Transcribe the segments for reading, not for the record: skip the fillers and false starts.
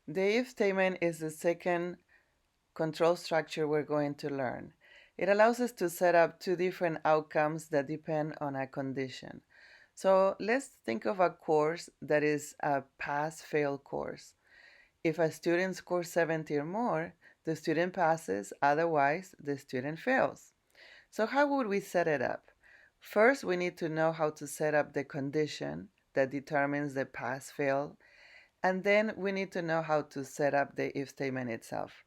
The if statement is the second control structure we're going to learn. It allows us to set up two different outcomes that depend on a condition. So let's think of a course that is a pass-fail course. If a student scores 70 or more, the student passes, otherwise the student fails. So how would we set it up? First, we need to know how to set up the condition that determines the pass-fail, and then we need to know how to set up the if statement itself.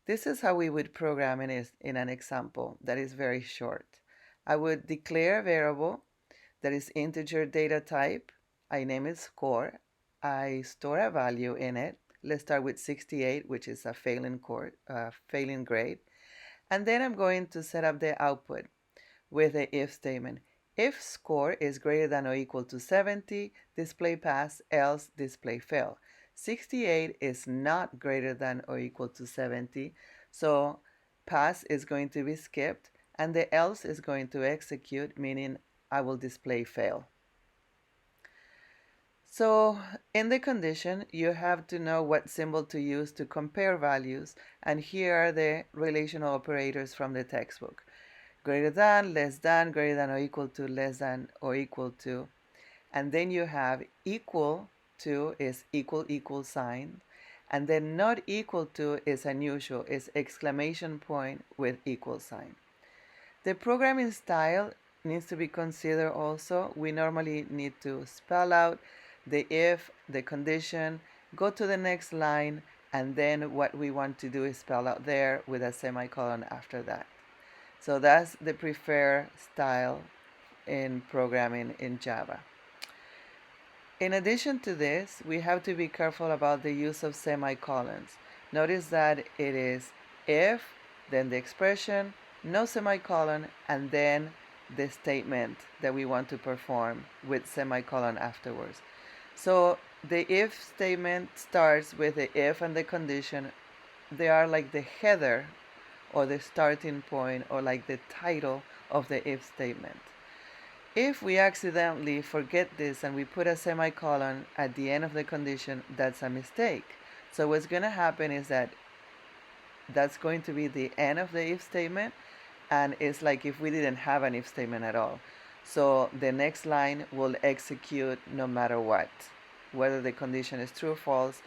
This is how we would program it in an example that is very short. I would declare a variable that is integer data type. I name it score. I store a value in it. Let's start with 68, which is a failing grade. And then I'm going to set up the output with the if statement. If score is greater than or equal to 70, display pass, else display fail. 68 is not greater than or equal to 70, so pass is going to be skipped, and the else is going to execute, meaning I will display fail. So in the condition, you have to know what symbol to use to compare values, and here are the relational operators from the textbook. Greater than, less than, greater than or equal to, less than or equal to. And then you have equal to is equal sign. And then not equal to is unusual, is exclamation point with equal sign. The programming style needs to be considered also. We normally need to spell out the if, the condition, go to the next line, and then what we want to do is spell out there with a semicolon after that. So that's the preferred style in programming in Java. In addition to this, we have to be careful about the use of semicolons. Notice that it is if, then the expression, no semicolon, and then the statement that we want to perform with semicolon afterwards. So the if statement starts with the if and the condition. They are like the header or the starting point or like the title of the if statement. If we accidentally forget this and we put a semicolon at the end of the condition, that's a mistake. So what's going to happen is that that's going to be the end of the if statement, and it's like if we didn't have an if statement at all. So the next line will execute no matter what. Whether the condition is true or false,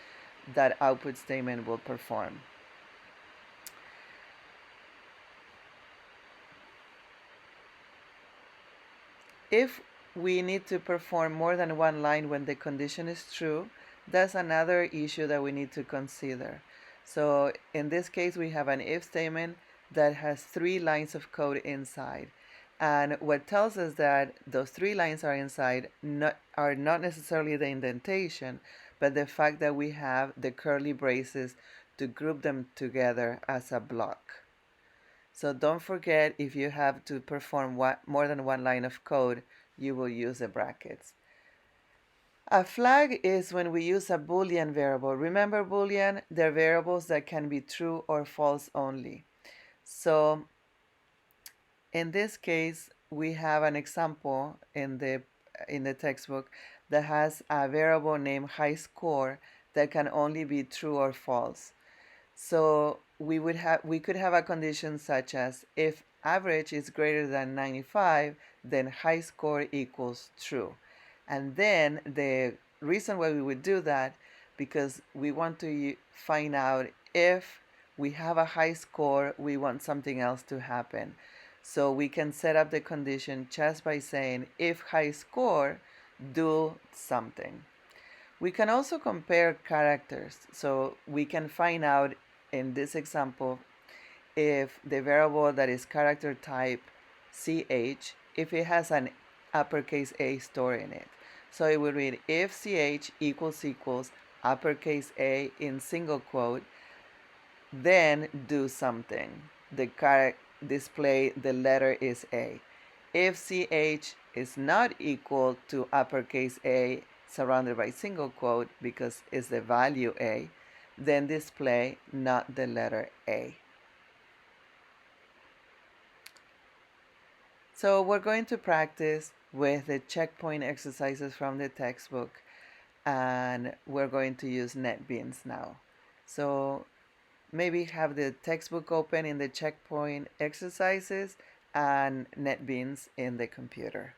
that output statement will perform. If we need to perform more than one line when the condition is true, that's another issue that we need to consider. So in this case, we have an if statement that has 3 lines of code inside. And what tells us that those 3 lines are inside are not necessarily the indentation, but the fact that we have the curly braces to group them together as a block. So don't forget, if you have to perform more than one line of code, you will use the brackets. A flag is when we use a Boolean variable. Remember Boolean? They're variables that can be true or false only. So in this case, we have an example in the textbook that has a variable named high score that can only be true or false. So we could have a condition such as if average is greater than 95, then high score equals true. And then the reason why we would do that, because we want to find out if we have a high score, we want something else to happen. So we can set up the condition just by saying if high score, do something. We can also compare characters. So we can find out in this example if the variable that is character type ch, if it has an uppercase A stored in it. So it would read if ch equals uppercase A in single quote, then do something. Display the letter is A. If ch is not equal to uppercase A surrounded by single quote because it's the value A, then display not the letter A. So we're going to practice with the checkpoint exercises from the textbook. and we're going to use NetBeans now. So maybe have the textbook open in the checkpoint exercises and NetBeans in the computer.